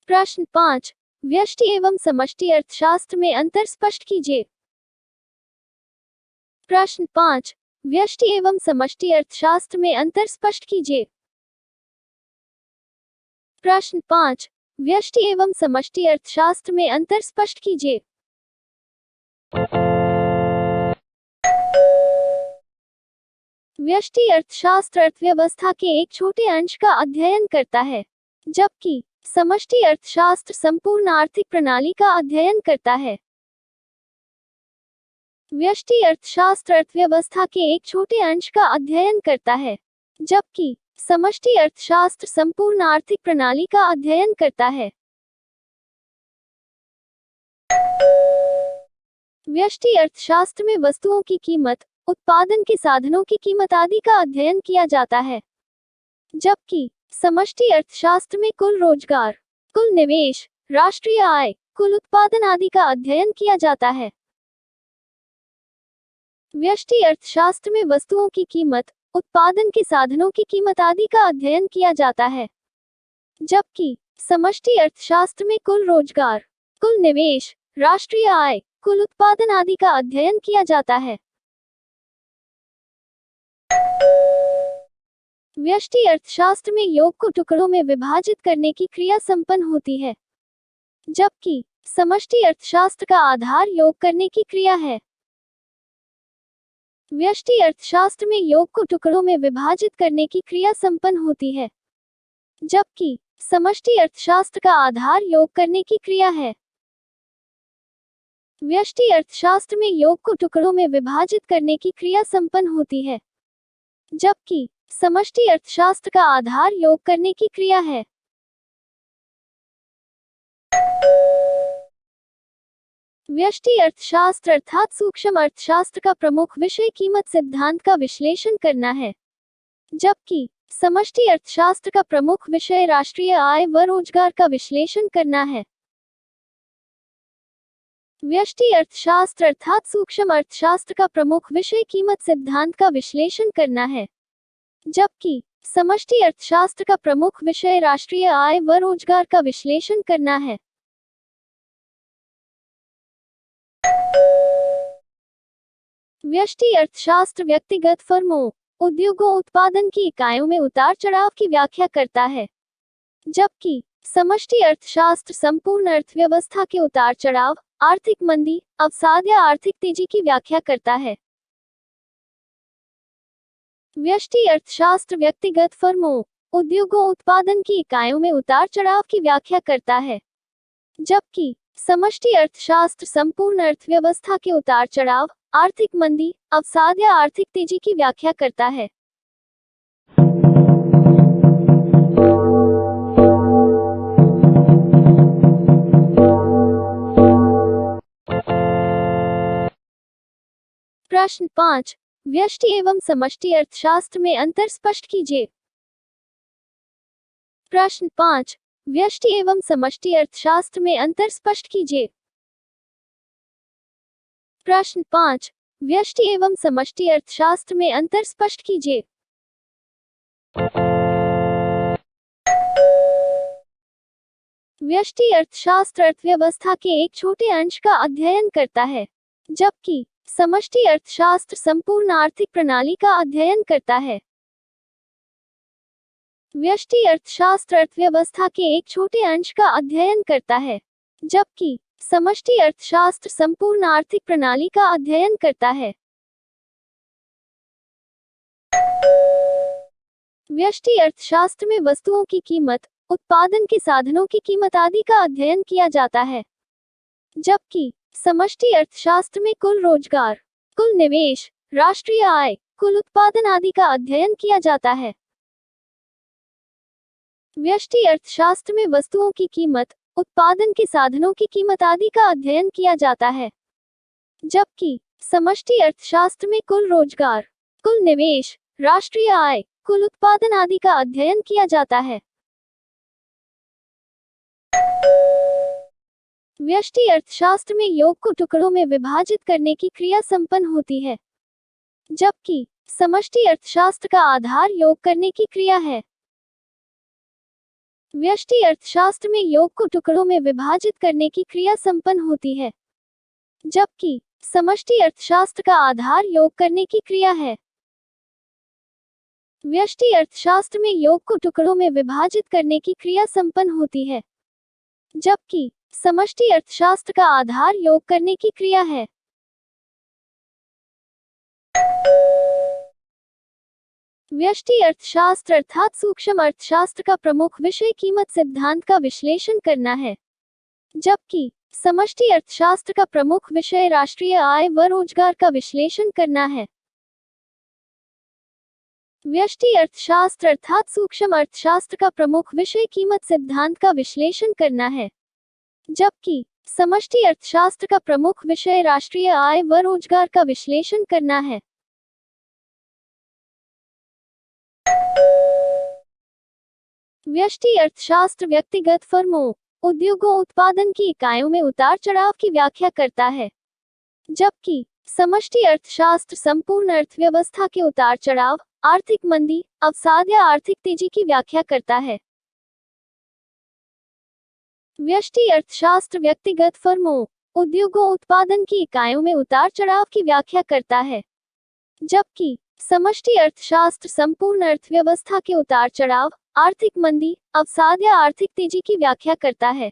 प्रश्न 5, व्यष्टि एवं समष्टि अर्थशास्त्र में अंतर स्पष्ट कीजिए। प्रश्न 5, व्यष्टि एवं समष्टि अर्थशास्त्र में अंतर स्पष्ट कीजिए। प्रश्न 5, व्यष्टि एवं समष्टि अर्थशास्त्र में अंतर स्पष्ट कीजिए। व्यष्टि अर्थशास्त्र अर्थव्यवस्था के एक छोटे अंश का अध्ययन करता है, जबकि समष्टि अर्थशास्त्र संपूर्ण आर्थिक प्रणाली का अध्ययन करता है। व्यष्टि अर्थशास्त्र अर्थव्यवस्था के एक छोटे अंश का अध्ययन करता है, जबकि समष्टि अर्थशास्त्र संपूर्ण आर्थिक प्रणाली का अध्ययन करता है। व्यष्टि अर्थशास्त्र में वस्तुओं की कीमत, उत्पादन के साधनों की कीमत आदि का अध्ययन किया जाता है, जबकि समष्टि अर्थशास्त्र में कुल रोजगार, कुल निवेश, राष्ट्रीय आय, कुल उत्पादन आदि का अध्ययन किया जाता है। व्यष्टि अर्थशास्त्र में वस्तुओं की कीमत, उत्पादन के साधनों की कीमत आदि का अध्ययन किया जाता है, जबकि समष्टि अर्थशास्त्र में कुल रोजगार, कुल निवेश, राष्ट्रीय आय, कुल उत्पादन आदि का अध्ययन किया जाता है। व्यष्टि अर्थशास्त्र में योग को टुकड़ों में विभाजित करने की क्रिया संपन्न होती है, जबकि समष्टि अर्थशास्त्र का आधार योग करने की क्रिया है। व्यष्टि अर्थशास्त्र में योग को टुकड़ों में विभाजित करने की क्रिया संपन्न होती है, जबकि समष्टि अर्थशास्त्र का आधार योग करने की क्रिया है। व्यष्टि अर्थशास्त्र में योग को टुकड़ों में विभाजित करने की क्रिया संपन्न होती है, जबकि समष्टि अर्थशास्त्र का आधार योग करने की क्रिया है। व्यष्टि अर्थशास्त्र अर्थात सूक्ष्म अर्थशास्त्र का प्रमुख विषय कीमत सिद्धांत का विश्लेषण करना है, जबकि समष्टि अर्थशास्त्र का प्रमुख विषय राष्ट्रीय आय व रोजगार का विश्लेषण करना है। व्यष्टि अर्थशास्त्र अर्थात सूक्ष्म अर्थशास्त्र का प्रमुख विषय कीमत सिद्धांत का विश्लेषण करना है, जबकि समष्टि अर्थशास्त्र का प्रमुख विषय राष्ट्रीय आय व रोजगार का विश्लेषण करना है। व्यष्टि अर्थशास्त्र व्यक्तिगत फर्मों, उद्योगों, उत्पादन की इकाइयों में उतार चढ़ाव की व्याख्या करता है, जबकि समष्टि अर्थशास्त्र संपूर्ण अर्थव्यवस्था के उतार चढ़ाव, आर्थिक मंदी, अवसाद या आर्थिक तेजी की व्याख्या करता है। व्यष्टि अर्थशास्त्र व्यक्तिगत फर्मों, उद्योगों, उत्पादन की इकाइयों में उतार चढ़ाव की व्याख्या करता है, जबकि समष्टि अर्थशास्त्र संपूर्ण अर्थव्यवस्था के उतार चढ़ाव, आर्थिक मंदी, अवसाद या आर्थिक तेजी की व्याख्या करता है। प्रश्न 5, व्यष्टि एवं समष्टि अर्थशास्त्र में अंतर स्पष्ट कीजिए। प्रश्न 5, व्यष्टि एवं समष्टि अर्थशास्त्र में अंतर स्पष्ट कीजिए। प्रश्न 5, व्यष्टि एवं समष्टि अर्थशास्त्र में अंतर स्पष्ट कीजिए। व्यष्टि अर्थशास्त्र अर्थव्यवस्था के एक छोटे अंश का अध्ययन करता है, जबकि समष्टि अर्थशास्त्र संपूर्ण आर्थिक प्रणाली का अध्ययन करता है। व्यष्टि अर्थशास्त्र अर्थव्यवस्था के एक छोटे अंश का अध्ययन करता है, जबकि समष्टि अर्थशास्त्र संपूर्ण आर्थिक प्रणाली का अध्ययन करता है। व्यष्टि अर्थशास्त्र में वस्तुओं की कीमत, उत्पादन के साधनों की कीमत आदि का अध्ययन किया जाता है, जबकि समष्टि अर्थशास्त्र में कुल रोजगार, कुल निवेश, राष्ट्रीय आय, कुल उत्पादन आदि का अध्ययन किया जाता है। व्यष्टि अर्थशास्त्र में वस्तुओं की कीमत, उत्पादन के साधनों की कीमत आदि का अध्ययन किया जाता है, जबकि समष्टि अर्थशास्त्र में कुल रोजगार, कुल निवेश, राष्ट्रीय आय, कुल उत्पादन आदि का अध्ययन किया जाता है। व्यष्टि अर्थशास्त्र में योग को टुकड़ों में विभाजित करने की क्रिया संपन्न होती है, जबकि समष्टि अर्थशास्त्र का आधार योग करने की क्रिया है। व्यष्टि अर्थशास्त्र में योग को टुकड़ों में विभाजित करने की क्रिया संपन्न होती है, जबकि समष्टि अर्थशास्त्र का आधार योग करने की क्रिया है। व्यष्टि अर्थशास्त्र में योग को टुकड़ों में विभाजित करने की क्रिया संपन्न होती है, जबकि समष्टि अर्थशास्त्र का आधार योग करने की क्रिया है। व्यष्टि अर्थशास्त्र अर्थात सूक्ष्म अर्थशास्त्र का प्रमुख विषय कीमत सिद्धांत का विश्लेषण करना है, जबकि समष्टि अर्थशास्त्र का प्रमुख विषय राष्ट्रीय आय व रोजगार का विश्लेषण करना है। व्यष्टि अर्थशास्त्र अर्थात सूक्ष्म अर्थशास्त्र का प्रमुख विषय कीमत सिद्धांत का विश्लेषण करना है, जबकि समष्टि अर्थशास्त्र का प्रमुख विषय राष्ट्रीय आय व रोजगार का विश्लेषण करना है। व्यष्टि अर्थशास्त्र व्यक्तिगत फर्मों, उद्योगों, उत्पादन की इकाइयों में उतार चढ़ाव की व्याख्या करता है, जबकि समष्टि अर्थशास्त्र संपूर्ण अर्थव्यवस्था के उतार चढ़ाव, आर्थिक मंदी, अवसाद या आर्थिक तेजी की व्याख्या करता है। व्यष्टि अर्थशास्त्र व्यक्तिगत फर्मों, उद्योगों, उत्पादन की इकाइयों में उतार चढ़ाव की व्याख्या करता है, जबकि समष्टि अर्थशास्त्र संपूर्ण अर्थव्यवस्था के उतार चढ़ाव, आर्थिक मंदी, अवसाद या आर्थिक तेजी की व्याख्या करता है।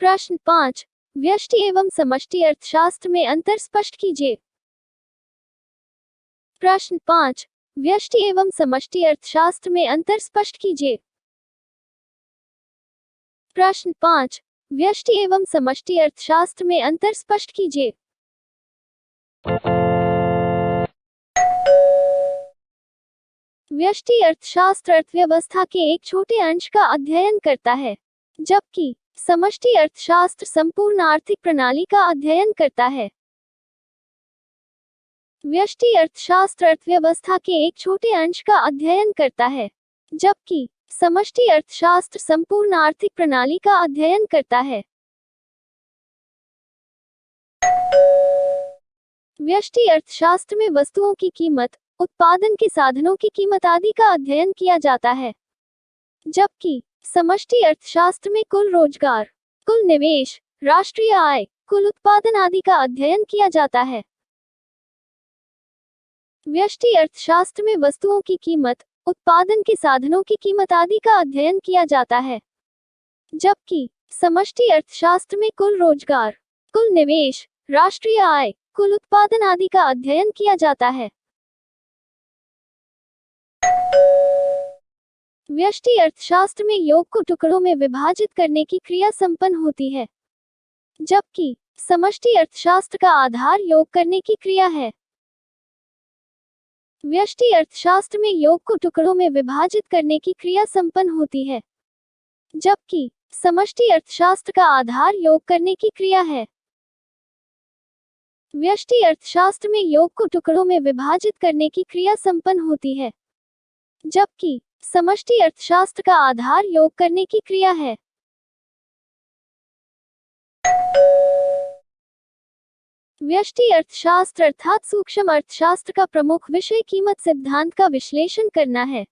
प्रश्न 5, व्यष्टि एवं समष्टि अर्थशास्त्र में अंतर स्पष्ट कीजिए। प्रश्न 5, व्यष्टि एवं समष्टि अर्थशास्त्र में अंतर स्पष्ट कीजिए। प्रश्न 5, व्यष्टि एवं समष्टि अर्थशास्त्र में अंतर स्पष्ट कीजिए। व्यष्टि अर्थशास्त्र अर्थव्यवस्था के एक छोटे अंश का अध्ययन करता है, जबकि समष्टि अर्थशास्त्र संपूर्ण आर्थिक प्रणाली का अध्ययन करता है। व्यष्टि अर्थशास्त्र अर्थव्यवस्था के एक छोटे अंश का अध्ययन करता है, जबकि समष्टि अर्थशास्त्र संपूर्ण आर्थिक प्रणाली का अध्ययन करता है। व्यष्टि अर्थशास्त्र में वस्तुओं की कीमत, उत्पादन के साधनों की कीमत आदि का अध्ययन किया जाता है, जबकि समष्टि अर्थशास्त्र में कुल रोजगार, कुल निवेश, राष्ट्रीय आय, कुल उत्पादन आदि का अध्ययन किया जाता है। व्यष्टि अर्थशास्त्र में वस्तुओं की कीमत, उत्पादन के साधनों की कीमत आदि का अध्ययन किया जाता है, जबकि समष्टि अर्थशास्त्र में कुल रोजगार, कुल निवेश, राष्ट्रीय आय, कुल उत्पादन आदि का अध्ययन किया जाता है। व्यष्टि अर्थशास्त्र में योग को टुकड़ों में विभाजित करने की क्रिया संपन्न होती है, जबकि समष्टि अर्थशास्त्र का आधार योग करने की क्रिया है। व्यष्टि अर्थशास्त्र में योग को टुकड़ों में विभाजित करने की क्रिया संपन्न होती है, जबकि समष्टि अर्थशास्त्र का आधार योग करने की क्रिया है। व्यष्टि अर्थशास्त्र में योग को टुकड़ों में विभाजित करने की क्रिया संपन्न होती है, जबकि समष्टि अर्थशास्त्र का आधार योग करने की क्रिया है। व्यष्टि अर्थशास्त्र अर्थात सूक्ष्म अर्थशास्त्र का प्रमुख विषय कीमत सिद्धांत का विश्लेषण करना है,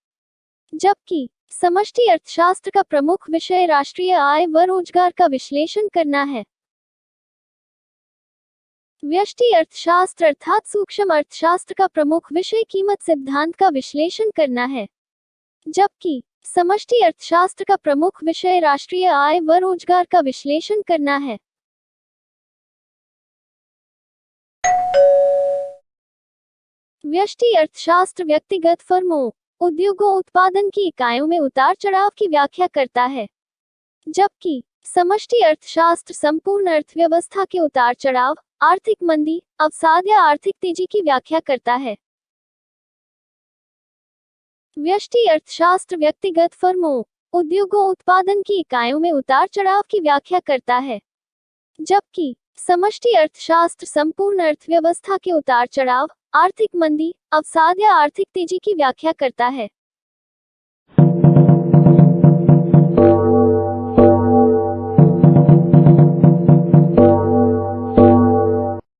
जबकि समष्टि अर्थशास्त्र का प्रमुख विषय राष्ट्रीय आय व रोजगार का विश्लेषण करना है। व्यष्टि अर्थशास्त्र अर्थात सूक्ष्म अर्थशास्त्र का प्रमुख विषय कीमत सिद्धांत का विश्लेषण करना है, जबकि समष्टि अर्थशास्त्र का प्रमुख विषय राष्ट्रीय आय व रोजगार का विश्लेषण करना है। व्यष्टि अर्थशास्त्र व्यक्तिगत फर्मों, उद्योगों, उत्पादन की इकाइयों में उतार चढ़ाव की व्याख्या करता है, जबकि समष्टि अर्थशास्त्र संपूर्ण अर्थव्यवस्था के उतार चढ़ाव, आर्थिक मंदी, अवसाद या आर्थिक तेजी की व्याख्या करता है। व्यष्टि अर्थशास्त्र व्यक्तिगत फर्मों, उद्योगों, उत्पादन की इकाइयों में उतार चढ़ाव की व्याख्या करता है, जबकि समष्टि अर्थशास्त्र संपूर्ण अर्थव्यवस्था के उतार चढ़ाव, आर्थिक मंदी, अवसाद या आर्थिक तेजी की व्याख्या करता है।